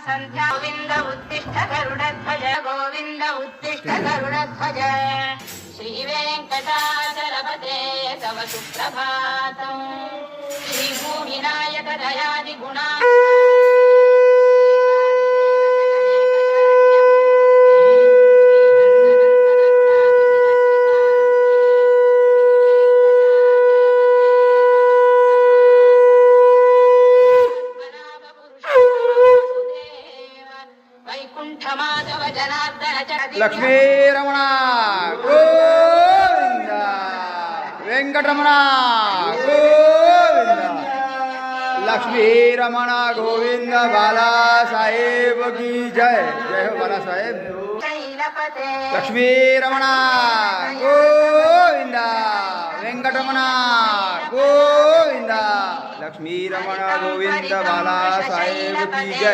संध्या गोविंद उत्तिष्ठ गरुडध्वज गोविंद उत्तिष्ठ गरुडध्वज श्री वेंकटाचलपते तव सुप्रभातम् श्री भूविनायक दयादि गुणा लक्ष्मी रमण गोविंद वेंकटरमण गोविंद लक्ष्मी रमण गोविंद बाला साहेब की जय जय हो बाला साहेब लक्ष्मी रमण गोविंद वेंकटरमण गोविंद लक्ष्मी रमण गोविंद बाला साहेब की जय।